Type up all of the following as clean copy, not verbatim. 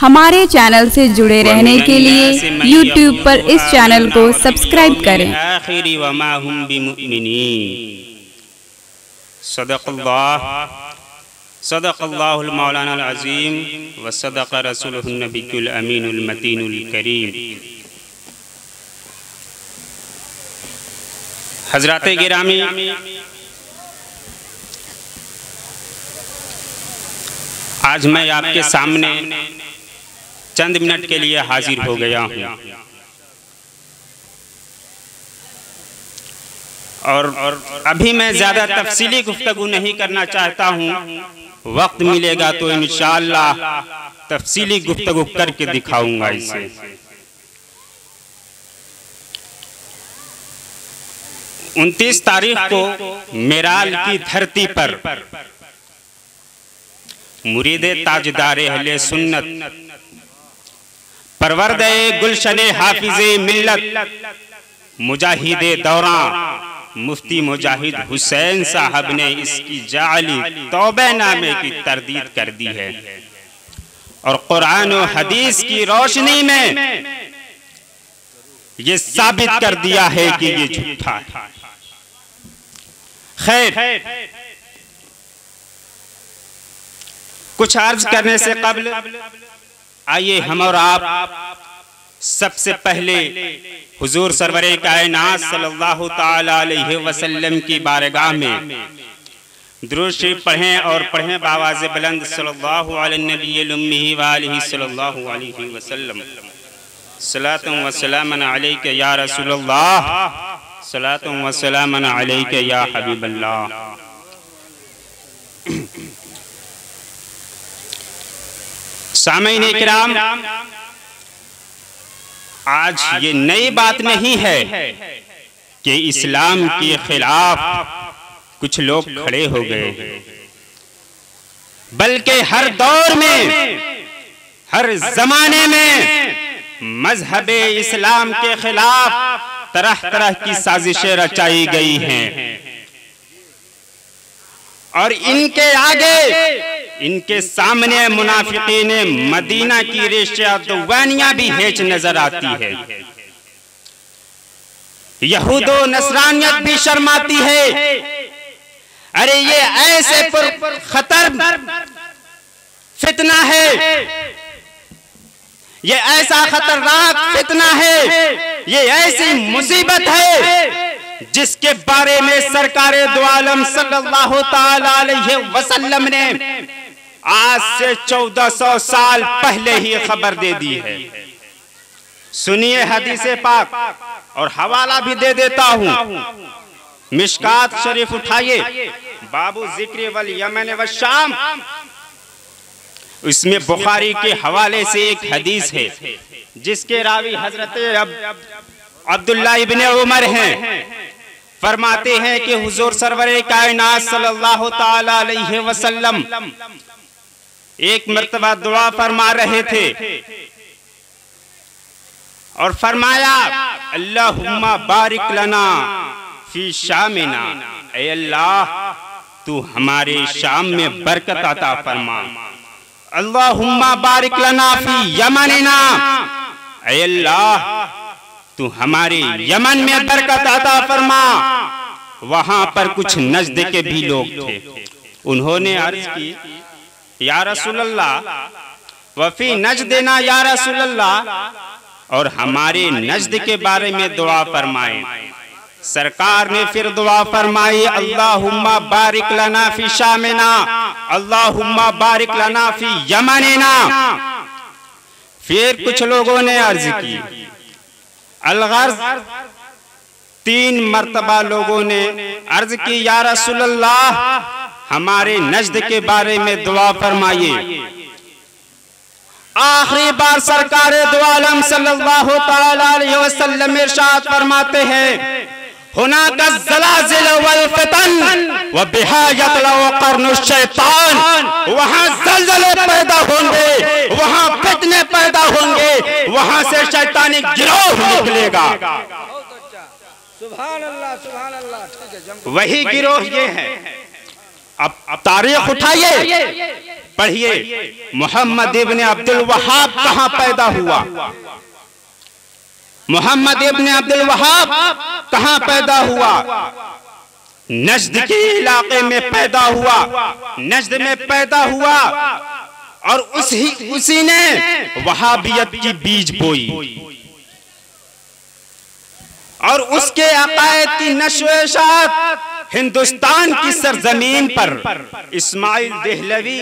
हमारे चैनल से जुड़े रहने के लिए YouTube पर इस चैनल को सब्सक्राइब करें। सदक़ल्लाहुल मौलाना अज़ीम व सदक़ रसूलुहुन नबियुल अमीनुल मतीनुल करीम। हज़रात गिरामी, आज मैं आपके सामने चंद मिनट के लिए हाजिर हो गया हूँ और अभी मैं ज़्यादा तफसीली गुफ्तगू नहीं करना चाहता हूँ। वक्त मिलेगा तो इंशाअल्लाह तफसीली गुफ्तगू करके दिखाऊंगा इसे। 29 तारीख को मेराल की धरती पर मुरीदे ताजदारे अहले सुन्नत परवरदे गुलशने हाफिज़े मिल्लत मुजाहिदे दौरां मुफ्ती मुजाहिद हुसैन साहब ने इसकी जाली तौबेनामे की तरदीद कर दी है और कुरान और हदीस की रोशनी में ये साबित कर दिया है कि ये झूठा है। खैर, कुछ अर्ज करने से कबल आइए हम और आप सबसे पहले हुजूर सरवरे कायनात सल्लल्लाहु ताला अलैहि वसल्लम की बारगाह में दुरूद शरीफ पढ़ें और पढ़ें बावाज़े बुलंद सल्लल्लाहु अलैहि नबिय्यिल उम्मी व आलिहि सल्लल्लाहु अलैहि वसल्लम। सलातु व सलामन अलैका या रसूलल्लाह, सलातु व सलामन अलैका या हबीबल्लाह। सामईन किराम, आज ये नई बात नहीं है कि इस्लाम के खिलाफ कुछ लोग खड़े हो गए, बल्कि हर दौर में, हर जमाने में मजहबे इस्लाम के खिलाफ तरह तरह की साजिशें रचाई गई हैं और इनके आगे, इनके सामने मुनाफिकीन मदीना की रेशा भी हेच नजर आती है। यहूदो नसरानियत भी शर्माती है। अरे ये ऐसे खतर फितना है, ये ऐसा खतरनाक फितना है, ये ऐसी मुसीबत है जिसके बारे में सरकारे दो आलम सल्लल्लाहु ताला अलैहि वसल्लम ने आज से 1400 साल पहले ही खबर दे दी है। सुनिए हदीसे पाक और हवाला भी दे देता हूँ। मिशकात शरीफ उठाइए, बाबू जिक्र वल यमन व शाम, इसमें बुखारी के हवाले से एक हदीस है जिसके रावी हजरत अब्दुल्ला इब्ने उमर हैं। फरमाते हैं कि हुजूर सरवरे कायनात सल्लल्लाहु ताला अलैहि वसल्लम एक मर्तबा दुआ फरमा रहे थे और फरमाया, अल्लाहुम्मा बारिक लना फी शामिना, ऐ अल्लाह तू हमारे शाम में बरकत अता फरमा। अल्लाहुम्मा बारिक लना फी यमनिना, ऐ अल्लाह तू हमारे यमन में बरकत अता फरमा। वहां पर कुछ नजद के भी लोग थे। उन्होंने अर्ज की, या रसूलल्लाह वफी नजदना या रसूलल्लाह, और हमारे नजद के बारे में दुआ फरमाए। सरकार ने फिर दुआ फरमाई, अल्लाहुम्मा बारिक लना फी शामिना, अल्लाहुम्मा बारिक लना फी यमनिना। फिर कुछ लोगों ने अर्ज की, अलगर्ज 3 मर्तबा लोगों ने अर्ज की, या रसूलल्लाह हमारे नजद के बारे में दुआ फरमाइए। आखिरी बार सरकारे दो आलम सल्लल्लाहु ताला अलैहि वसल्लम इरशाद फरमाते हैं, हुनाका ज़लाज़िल वल फितन व बिहा यतला क़र्नु शैतान, वहाँ ज़लज़ले पैदा होंगे, वहाँ फितने पैदा होंगे, वहाँ से शैतानी गिरोह निकलेगा। सुभान अल्लाह, सुभान अल्लाह। वही गिरोह ये है। अब तारीख उठाइए, पढ़िए, मोहम्मद इब्न अब्दुल वहाब कहां पैदा हुआ? मोहम्मद इब्न अब्दुल वहाब कहां पैदा हुआ? नजद के इलाके में पैदा हुआ, नजद में पैदा हुआ, और उसी ने वहाबियत की बीज बोई, और उसके अकायद की नशो-ए-शात हिंदुस्तान की सरजमीन पर इस्माइल देहलवी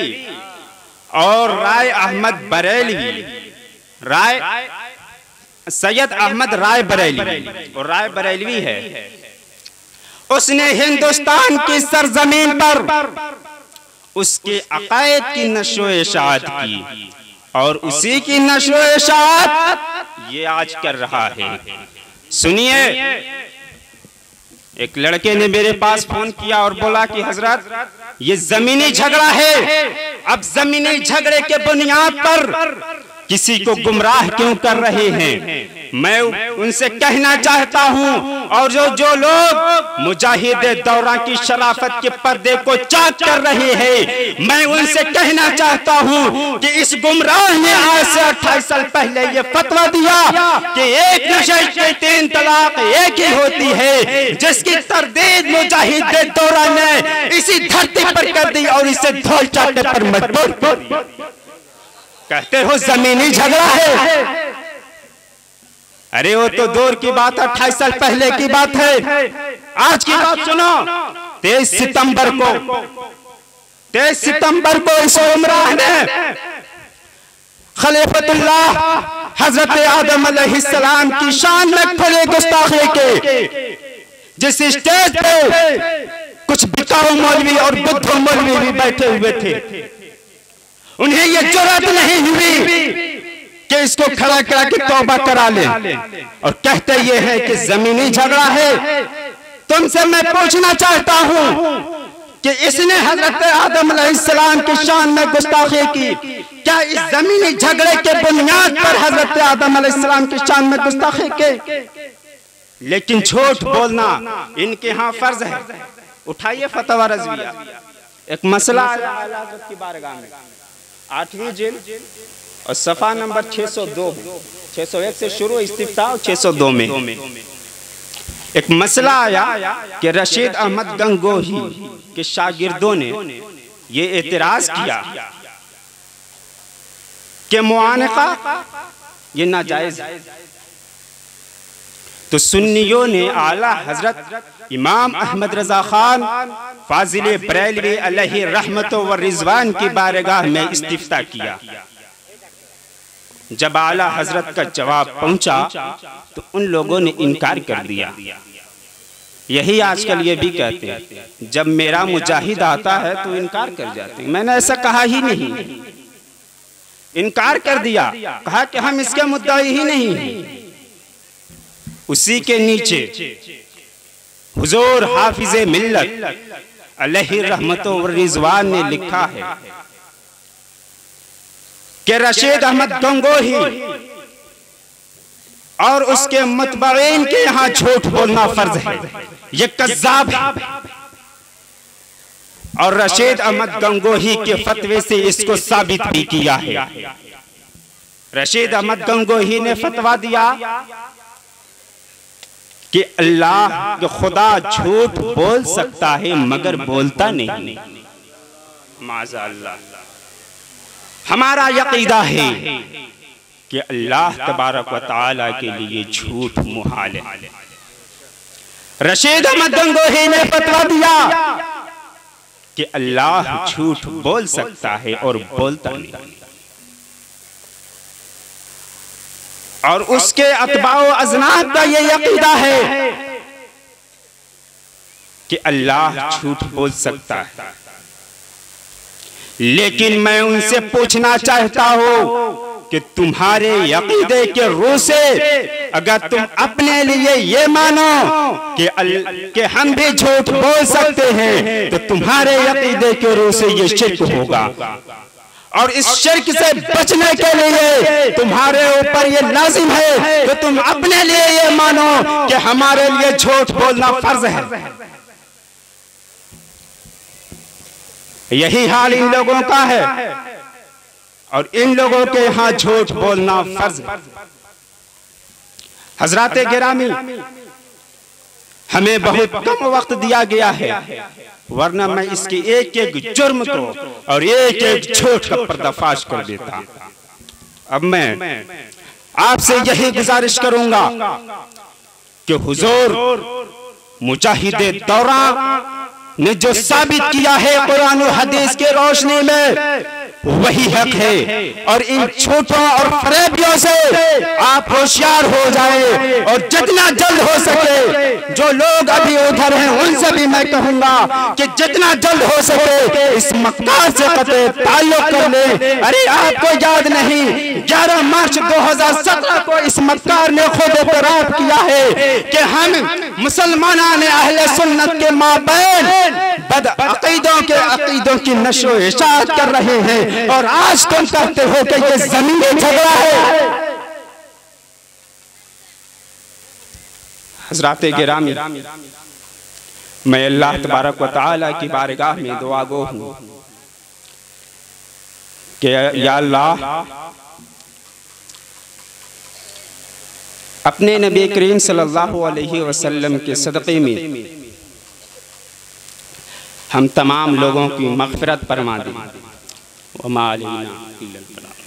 और राय अहमद बरेलवी, सैयद अहमद राय बरेलवी, और राय बरेलवी है, उसने हिंदुस्तान की सरजमीन पर उसके अकायद की नशो-ए-शात की, और उसी की नशो-ए-शात ये आज कर रहा है। सुनिए, एक लड़के ने मेरे पास फोन किया और बोला कि हजरत ये जमीनी झगड़ा है, अब जमीनी झगड़े के बुनियाद पर किसी को गुमराह क्यों कर रहे हैं? मैं उनसे कहना चाहता हूं, और जो लोग मुजाहिद दौरा की शराफत के पर्दे को चाक कर रहे हैं, मैं उनसे कहना चाहता हूं कि इस गुमराह ने आज से 28 साल पहले ये फतवा दिया कि एक नशे के 3 तलाक एक ही होती है, जिसकी तरदीद मुजाहिद दौरा ने इसी धरती पर कर दी और इसे धौल चाटने पर मजबूर कर दिया। कहते हो जमीनी झगड़ा है? अरे वो तो दौर की बात 28 साल पहले की बात है। आज की बात सुनो। 23 सितंबर को इस उमराह ने खलीफतुल्लाह हजरत आदम अलैहिस्सलाम की शान में खुले गुस्ताखी के, जिस स्टेज पे कुछ बिकाऊ मौलवी और बुद्धू मौलवी भी बैठे हुए थे, उन्हें ये जुर्रत नहीं हुई कि इसको खड़ा करा के तौबा करा ले, और कहते ये है कि जमीनी झगड़ा है। तुमसे मैं पूछना चाहता हूं कि इसने हजरत आदम अलैहिस्सलाम की शान में गुस्ताखी की, क्या इस जमीनी झगड़े के बुनियाद पर हजरत आदम अलैहिस्सलाम की शान में गुस्ताखी के? लेकिन झूठ बोलना इनके यहाँ फर्ज है। उठाइए फतवा रज़विया, एक मसला की बारगाह में 8वीं जिल्द और सफा नंबर 602, 601 से शुरू इस्तिफ्ता और 602 में एक मसला आया कि रशीद अहमद गंगोही के शागिर्दों ने ये एतराज किया कि मुआनका ये नाजायज है। तो सुन्नियों ने आला हजरत इमाम अहमद रजा खान फाजिल बरेलवी अलैहि रहमत व रिजवान की बारगाह में इस्तिफ्ता किया। जब आला हजरत का जवाब पहुंचा तो उन लोगों ने इनकार कर दिया। यही आजकल ये भी कहते हैं, जब मेरा मुजाहिद आता है तो इनकार कर जाते हैं। मैंने ऐसा कहा ही नहीं, इनकार कर दिया, कहा कि हम इसके मुद्दाई ही नहीं हैं। उसी के नीचे हुजूर हाफिज़े मिल्लत अलैहि रहमत व रिजवान ने लिखा है कि रशीद अहमद गंगोही और उसके मुतबईन के यहाँ झूठ बोलना फर्ज है, ये कज़्ज़ाब है। और रशीद अहमद गंगोही के फतवे से इसको साबित भी किया है। रशीद अहमद गंगोही ने फतवा दिया कि अल्लाह के खुदा झूठ बोल सकता है मगर बोलता नहीं। माज़अल्लाह, हमारा यकीदा है कि अल्लाह तबारक व तआला के लिए झूठ मुहाल है। रशीद अहमद गंगोही ने फतवा दिया कि अल्लाह झूठ बोल सकता है और बोलता नहीं, और उसके अतबाओ अजनात का ये यकीदा है कि अल्लाह झूठ बोल सकता है। लेकिन मैं उनसे पूछना चाहता हूं कि तुम्हारे यकीदे के रूह से अगर तुम अपने लिए ये मानो कि हम भी झूठ बोल सकते हैं, तो तुम्हारे यकीदे के रूह से ये शिर्क होगा। और इस शिर्क से बचने के लिए तुम्हारे ऊपर ये लाजिम है कि तुम अपने लिए ये मानो कि हमारे लिए झूठ बोलना फर्ज है। यही हाल इन लोगों का है और इन लोगों के यहाँ झूठ बोलना फर्ज है। हजरात गिरामी, हमें बहुत कम वक्त दिया गया है, वरना मैं इसके एक एक जुर्म को और एक एक झूठ का पर्दाफाश कर देता। अब मैं आपसे यही गुजारिश करूंगा कि हुजूर मुजाहिदे दौरा ने जो साबित किया है कुरान और हदीस के रोशनी में वही हक है, और इन झूठों और फरेबियों से आप होशियार हो जाए और जितना जल्द हो सके जो लोग अभी उधर हैं उनसे भी मैं कहूंगा कि जितना जल्द हो सके इस मक्कार से कतई ताल्लुक कर ले। अरे आपको याद नहीं 11 मार्च 2017 को इस मक्कार ने खुद एतराफ किया है कि हम मुसलमानों ने अहले सुन्नत के माबैन बद अकीदों की नशो इशाअत कर रहे हैं, और आज तुम कहते हो कि ये जमीनी झगड़ा है। हज़रात गिरामी, मैं अल्लाह तबारक व तआला की बारगाह में दुआ गो हूं कि या अल्लाह अपने नबी करीम सल्लल्लाहु अलैहि वसल्लम के सदक़े में हम तमाम लोगों की मग़फ़िरत फरमा दें। वमा अलैना इल्लल बलाग।